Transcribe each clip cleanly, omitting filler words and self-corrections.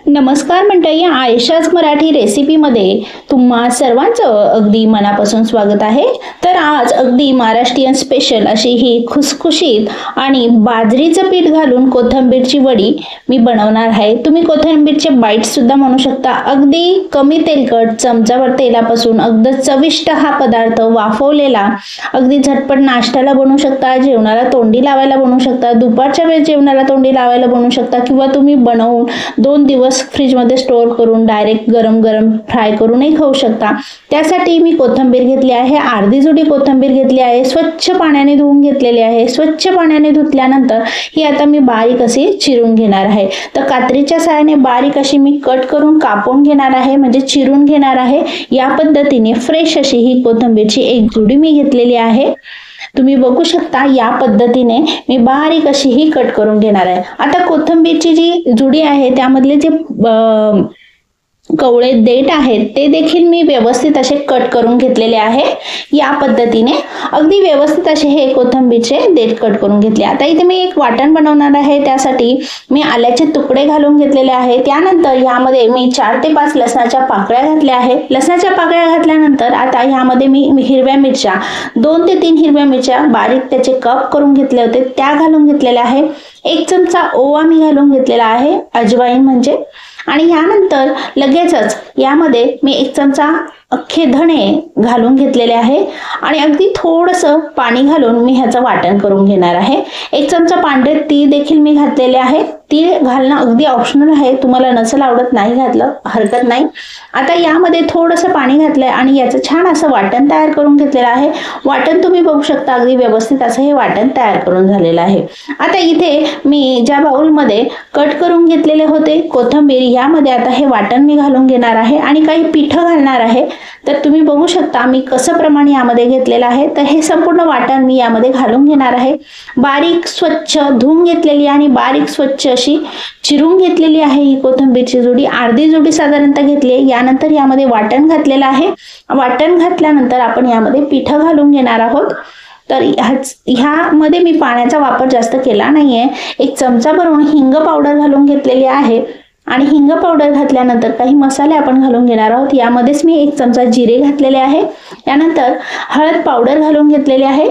नमस्कार मंडळी, आयशाच मराठी रेसिपीमध्ये तुम्हा सर्वांचं अगदी मनापासून स्वागत आहे। तर आज अगदी महाराष्ट्रीयन स्पेशल अशी ही खुसखुशीत आणि बाजरीचं पीठ घालून कोथिंबीरची वडी मी बनवणार आहे। तुम्ही कोथिंबीरचे बाईट्स सुद्धा म्हणू शकता। अगदी कमी तेलकट, चमचाभर तेलापासून अगदी चविष्ट हा पदार्थ वाफवलेला, अगदी झटपट नाश्त्याला बनवू शकता, जेवणाला तोंडी लावायला बनवू शकता, दुपारच्या वेळेस जेवणाला तोंडी लावायला बनवू शकता किंवा तुम्ही बनवून 2 दिवस फ्रीज मध्ये स्टोर करून डायरेक्ट गरम गरम फ्राय करूनही खाऊ शकता। त्यासाठी मी कोथिंबीर घेतली आहे, अर्धी जुडी कोथिंबीर घेतली आहे, स्वच्छ पाण्याने धुवून घेतलेली आहे। स्वच्छ पाण्याने धुतल्यानंतर ही आता मी बारीक अशी चिरून घेणार आहे। तर कात्रीच्या सहाय्याने बारीक अशी मी कट करून कापून घेणार आहे, म्हणजे चिरून घेणार आहे। या पद्धतीने फ्रेश अशी ही कोथिंबीरची एक जुडी मी घेतलेली आहे। तुम्ही बघू शकता या पद्धतीने मी बारीक अशी ही कट करून घेणार आहे। आता कोथिंबीरची जी जुडी आहे त्यामधले जे कवळे देठ आहेत ते देखील मी व्यवस्थित असे कट करून घेतलेले आहे। या पद्धतीने अगदी व्यवस्थित असे हे कोथिंबीरचे देठ कट करून घेतले। आता इथे मी एक वाटण बनवणार आहे, त्यासाठी मी आल्याचे तुकडे घालून घेतलेले आहे। त्यानंतर यामध्ये मी 4 ते 5 लसणाच्या पाकळ्या घातल्या आहे। लसणाच्या पाकळ्या घातल्यानंतर आता यामध्ये मी हिरव्या मिरच्या 2 ते 3 हिरव्या मिरच्या बारीक त्याचे कप करून घेतले होते त्या घालून घेतलेल्या आहे। 1 चमचा ओवा मी घालून घेतलेला आहे, अजवाईन म्हणजे। आणि यानंतर लगेचच यामध्ये मी 1 चमचा अख्खे धणे घालून घेतलेले आहे आणि अगदी थोडंसं पाणी घालून मी ह्याचं वाटण करून घेणार आहे। 1 चमचा पांढरे तीळ देखील मी घातलेले आहे। तीळ घालणं अगदी ऑप्शनल आहे, तुम्हाला नसेल आवडत नाही घातलं हरकत नाही। आता यामध्ये थोडंसं पाणी घातलंय आणि याचं छान असं वाटण तयार करून घेतलेलं आहे। वाटण तुम्ही बघू शकता, अगदी व्यवस्थित असं हे वाटण तयार करून झालेलं आहे। आता इथे मी ज्या बाउलमध्ये कट करून घेतलेले होते कोथिंबीर, यामध्ये आता हे वाटण मी घालून घेणार आहे आणि काही पिठं घालणार आहे। तर तुम्ही बघू शकता मी कसं प्रमाण यामध्ये घेतलेलं आहे। तर हे संपूर्ण वाटण मी यामध्ये घालून घेणार आहे। बारीक स्वच्छ धुवून घेतलेली आणि बारीक स्वच्छ अशी चिरून घेतलेली आहे ही कोथिंबीरची जुडी, अर्धी जुडी साधारणतः घेतली आहे। यानंतर यामध्ये वाटण घातलेलं आहे। वाटण घातल्यानंतर आपण यामध्ये पिठं घालून घेणार आहोत। तर ह्यामध्ये मी पाण्याचा वापर जास्त केला नाहीये। 1 चमचा भरून हिंग पावडर घालून घेतलेली आहे आणि हिंग पावडर घातल्यानंतर काही मसाले आपण घालून घेणार आहोत। यामध्येच मी 1 चमचा जिरे घातलेले आहे। यानंतर हळद पावडर घालून घेतलेले आहे।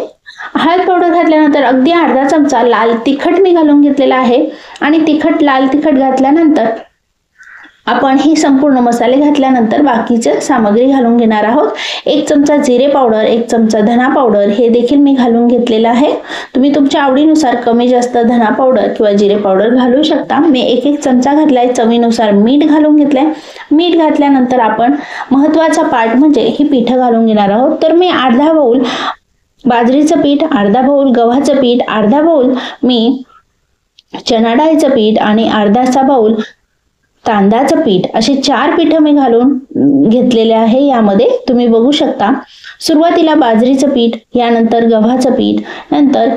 हळद पावडर घातल्यानंतर अगदी अर्धा चमचा लाल तिखट मी घालून घेतलेला आहे आणि लाल तिखट घातल्यानंतर आपण ही संपूर्ण मसाले घातल्यानंतर बाकीचे सामग्री घालून घेणार आहोत। 1 चमचा जिरे पावडर, 1 चमचा धना पावडर हे देखील मी घालून घेतलेलं आहे। तुम्ही तुमच्या आवडीनुसार कमी जास्त धना पावडर किंवा जिरे पावडर घालू शकता। मी 1 चमचा घातलाय। चवीनुसार मीठ घालून घेतलंय। मीठ घातल्यानंतर आपण महत्त्वाचा पार्ट म्हणजे ही पिठं घालून घेणार आहोत। तर मी अर्धा बाउल बाजरीचं पीठ, अर्धा बाउल गव्हाचं पीठ, अर्धा बाउल मी चणा डाळीचं पीठ आणि अर्धाचा बाउल तांदळाचं पीठ असे 4 पिठं मी घालून घेतलेले आहे। यामध्ये तुम्ही बघू शकता सुरुवातीला बाजरीचं पीठ, यानंतर गव्हाचं पीठ, नंतर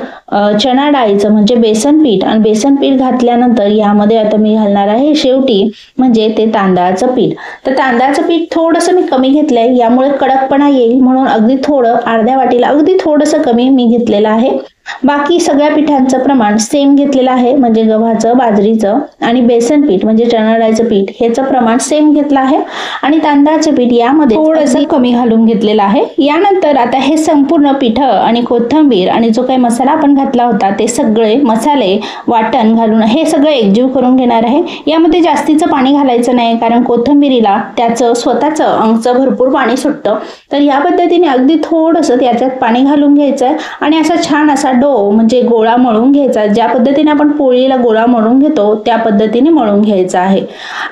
चणा डाळीचं म्हणजे बेसन पीठ आणि बेसन पीठ घातल्यानंतर यामध्ये आता मी घालणार आहे शेवटी म्हणजे ते तांदळाचं पीठ। तर तांदळाचं पीठ थोडंसं मी कमी घेतलंय, यामुळे कडकपणा येईल म्हणून अगदी थोडं अर्ध्या वाटीला अगदी थोडंसं कमी मी घेतलेलं आहे। बाकी सगळ्या पिठांचं प्रमाण सेम घेतलेलं आहे, म्हणजे गव्हाचं, बाजरीचं आणि बेसन पीठ म्हणजे चणा डाळीचं पीठ ह्याचं प्रमाण सेम घेतलं आहे आणि तांदळाचं पीठ यामध्ये थोडंसं कमी घालून घेतलेलं आहे। यानंतर आता हे संपूर्ण पिठं आणि कोथिंबीर आणि जो काही मसाला आपण घातला होता ते सगळे मसाले वाटण घालून हे सगळं एकजीव करून घेणार आहे। यामध्ये जास्तीचं पाणी घालायचं नाही, कारण कोथिंबीरीला त्याचं स्वतःचं अंगचं भरपूर पाणी सुटतं। तर या पद्धतीने अगदी थोडंसं त्याच्यात पाणी घालून घ्यायचं आणि असा छान असा डो म्हणजे गोळा मळून घ्यायचा। ज्या पद्धतीने आपण पोळीला गोळा मळून घेतो त्या पद्धतीने मळून घ्यायचा आहे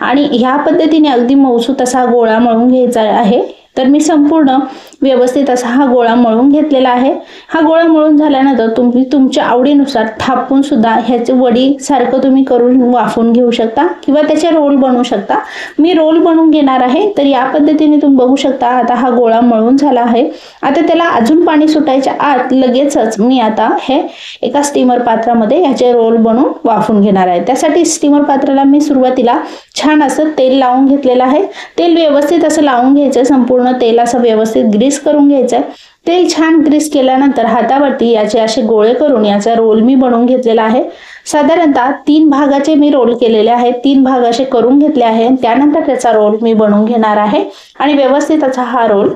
आणि ह्या पद्धतीने अगदी मऊसूत असा गोळा मळून घ्यायचा आहे। तर मी संपूर्ण व्यवस्थित असा हा गोळा मळून घेतलेला आहे। हा गोळा मळून झाल्यानंतर तुम्ही तुमच्या आवडीनुसार थापून सुद्धा ह्याचे वडी सारखं तुम्ही करून वाफवून घेऊ शकता किंवा त्याचे रोल बनवू शकता। मी रोल बनवून घेणार आहे। तर या पद्धतीने तुम्ही बघू शकता आता हा गोळा मळून झाला आहे। आता त्याला अजून पाणी सुटायच्या आत लगेचच मी आता हे एका स्टीमर पात्रामध्ये ह्याचे रोल बनवून वाफवून घेणार आहे। त्यासाठी स्टीमर पात्राला मी सुरुवातीला छान असं तेल लावून घेतलेलं आहे। तेल व्यवस्थित असं लावून घ्यायचं, संपूर्ण तेल असं व्यवस्थित ग्रीस करून घ्यायचं। तेल छान ग्रीस केल्यानंतर हातावरती याचे असे गोळे करून याचा रोल मी बनवून घेतलेला आहे। साधारणतः 3 भागाचे मी रोल केलेले आहेत, 3 भाग असे करून घेतले आहे. त्यानंतर त्याचा रोल मी बनवून घेणार आहे आणि व्यवस्थित असा हा रोल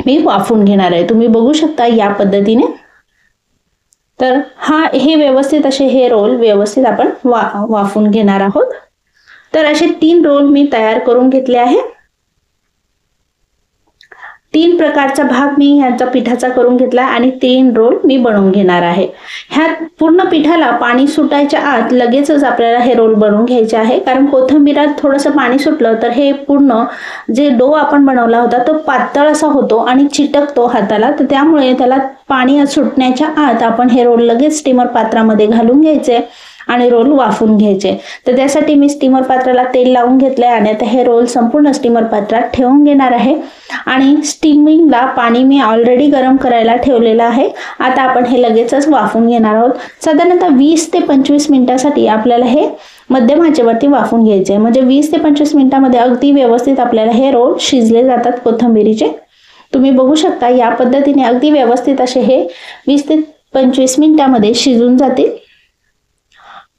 मी वाफवून घेणार आहे. तुम्ही बघू शकता या पद्धतीने. तर हे व्यवस्थित असे हे रोल व्यवस्थित आपण वाफवून घेणार आहोत. तर असे 3 रोल मी तयार करून घेतले आहे. 3 प्रकारचा भाग मी ह्याचा पिठाचा करून घेतला आणि 3 रोल मी बनवून घेणार आहे. ह्या पूर्ण पिठाला पाणी सुटायच्या आत लगेचच आपल्याला हे रोल बनवून घ्यायचे आहे, कारण कोथिंबीरात थोडंसं पाणी सुटलं तर हे पूर्ण जे डो आपण बनवला होता तो पातळ असा होतो आणि चिटकतो हाताला. तर त्यामुळे त्याला पाणी सुटण्याच्या आत आपण हे रोल लगेच स्टीमर पात्रामध्ये घालून घ्यायचे आणि रोल वाफवून घ्यायचे. तर त्यासाठी मी स्टीमर पात्राला तेल लावून घेतले आणि आता हे रोल संपूर्ण स्टीमर पात्रात ठेवून घेणार आहे. आणि स्टीमिंगला पाणी मी ऑलरेडी गरम करायला ठेवलेलं आहे. आता आपण हे लगेचच वाफवून घेणार आहोत. साधारणतः 20 ते 25 मिनिटांसाठी आपल्याला हे मध्यम आचेवरती वाफवून घ्यायचे, म्हणजे 20 ते 25 मिनिटांमध्ये अगदी व्यवस्थित आपल्याला हे रोल शिजले जातात कोथिंबीरीचे. तुम्ही बघू शकता या पद्धतीने अगदी व्यवस्थित असे हे 20 ते 25 मिनिटांमध्ये शिजून जातील.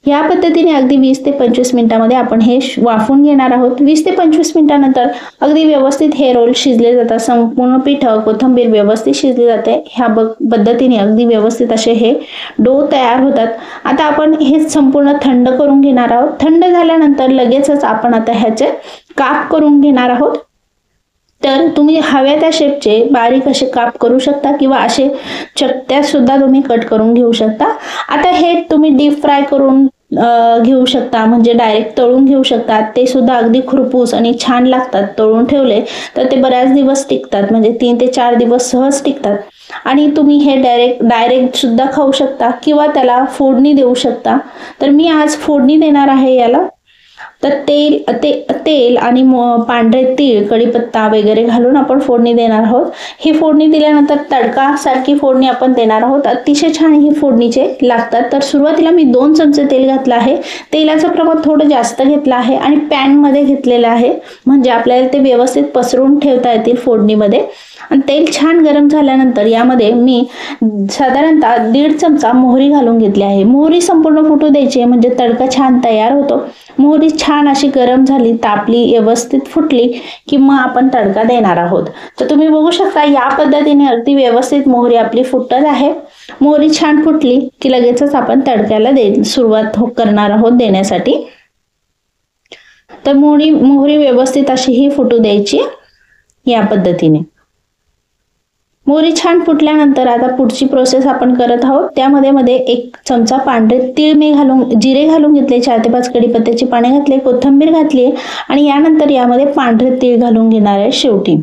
या पद्धतीने अगदी 20 ते 25 मिनिटांमध्ये आपण हे वाफवून घेणार आहोत. 20 ते 25 मिनिटांनंतर अगदी व्यवस्थित हे रोल शिजले जातात. संपूर्ण पीठ कोथिंबीर व्यवस्थित शिजली जाते. ह्या पद्धतीने अगदी व्यवस्थित असे हे डो तयार होतात. आता आपण हे संपूर्ण थंड करून घेणार आहोत. थंड झाल्यानंतर लगेचच आपण आता ह्याचे काप करून घेणार आहोत. तर तुम्ही हव्या त्या शेपचे बारीक असे काप करू शकता किंवा असे चकत्या सुद्धा तुम्ही कट करून घेऊ शकता. आता हे तुम्ही डीप फ्राय करून घेऊ शकता, म्हणजे डायरेक्ट तळून घेऊ शकता. ते सुद्धा अगदी खुरपूस आणि छान लागतात. तळून ठेवले तर ते बऱ्याच दिवस टिकतात, म्हणजे 3 ते 4 दिवस सहज टिकतात. आणि तुम्ही हे डायरेक्ट सुद्धा खाऊ शकता किंवा त्याला फोडणी देऊ शकता. तर मी आज फोडणी देणार आहे याला. तर तेल आणि पांढरे तीळ, कढीपत्ता वगैरे घालून आपण फोडणी देणार आहोत. ही फोडणी दिल्यानंतर तडका सारखी फोडणी आपण देणार आहोत. अतिशय छान ही फोडणीचे लागतात. तर सुरुवातीला मी 2 चमचे तेल घातलं आहे. तेलाचं प्रमाण थोडं जास्त घेतलं आहे आणि पॅन मध्ये घेतलेलं आहे, म्हणजे आपल्याला ते व्यवस्थित पसरून ठेवता येतील फोडणीमध्ये. आणि तेल छान गरम झाल्यानंतर यामध्ये मी साधारणतः 1.5 चमचा मोहरी घालून घेतली आहे. मोहरी संपूर्ण फुटू द्यायची, म्हणजे तडका छान तयार होतो. मोहरी छान अशी गरम झाली, तापली, व्यवस्थित फुटली की मग आपण तडका देणार आहोत. तर तुम्ही बघू शकता या पद्धतीने अगदी व्यवस्थित मोहरी आपली फुटत आहे. मोहरी छान फुटली की लगेचच आपण तडक्याला सुरुवात करणार आहोत देण्यासाठी. तर मोहरी व्यवस्थित अशी ही फुटू द्यायची या पद्धतीने. मोहरी छान फुटल्यानंतर आता पुढची प्रोसेस आपण करत आहोत. त्यामध्ये 1 चमचा पांढरे तीळ मी जिरे घालून घेतले, 4 ते 5 कढीपत्त्याची पाने घातले, कोथिंबीर घातली आणि यानंतर यामध्ये पांढरे तीळ घालून घेणार आहे शेवटी.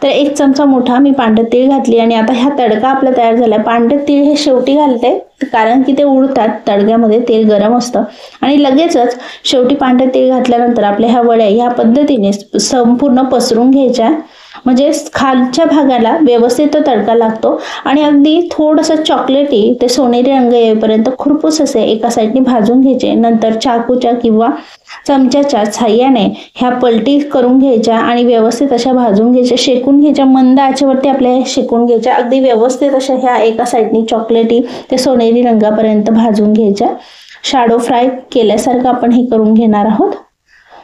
तर 1 चमचा मोठा मी पांढरे तीळ घातली आणि आता ह्या तडका आपला तयार झाला. पांढरे तीळ हे शेवटी घालते, कारण की ते उडतात, तडक्यामध्ये तेल गरम असतं. आणि लगेचच शेवटी पांढरे तीळ घातल्यानंतर आपल्या ह्या वड्या ह्या पद्धतीने संपूर्ण पसरून घ्यायच्या, म्हणजे खालच्या भागाला व्यवस्थित तो तडका लागतो. आणि अगदी थोडंसं चॉकलेटी ते सोनेरी रंग येईपर्यंत खुरपूस असे एका साईडने भाजून घ्यायचे. नंतर चाकूच्या किंवा चमच्याच्या साहाय्याने ह्या पलटी करून घ्यायच्या आणि व्यवस्थित अशा भाजून घ्यायच्या, शेकून घ्यायच्या. मंद आचेवरती आपल्याला शेकून घ्यायच्या. अगदी व्यवस्थित अशा ह्या एका साईडने चॉकलेटी ते सोनेरी रंगापर्यंत भाजून घ्यायच्या. शॅडो फ्राय केल्यासारखं आपण हे करून घेणार आहोत.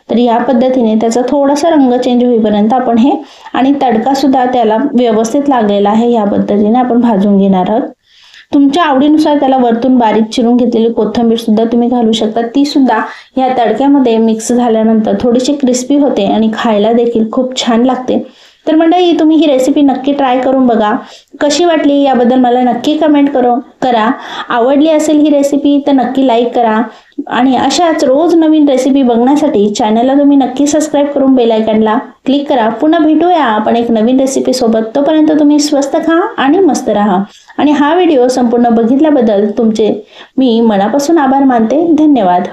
तर या पद्धतीने त्याचा थोडासा रंग चेंज होईपर्यंत आपण हे, आणि तडका सुद्धा त्याला व्यवस्थित लागलेला आहे, या पद्धतीने आपण भाजून घेणार आहोत. तुमच्या आवडीनुसार त्याला वरतून बारीक चिरून घेतलेली कोथिंबीर सुद्धा तुम्ही घालू शकता. ती सुद्धा या तडक्यामध्ये मिक्स झाल्यानंतर थोडीशी क्रिस्पी होते आणि खायला देखील खूप छान लागते. तर मंडळी, तुम्ही ही रेसिपी नक्की ट्राय करून बघा. कशी वाटली याबद्दल मला नक्की कमेंट करा. आवडली असेल ही रेसिपी तर नक्की लाईक करा. आणि अशाच रोज नवीन रेसिपी बघण्यासाठी चॅनलला तुम्ही नक्की सबस्क्राईब करून बेल आयकॉनला क्लिक करा. पुन्हा भेटूया आपण एक नवीन रेसिपी सोबत. तोपर्यंत तुम्ही स्वस्त खा आणि मस्त राहा. आणि हा व्हिडिओ संपूर्ण बघितल्याबद्दल तुमचे मी मनापासून आभार मानते. धन्यवाद.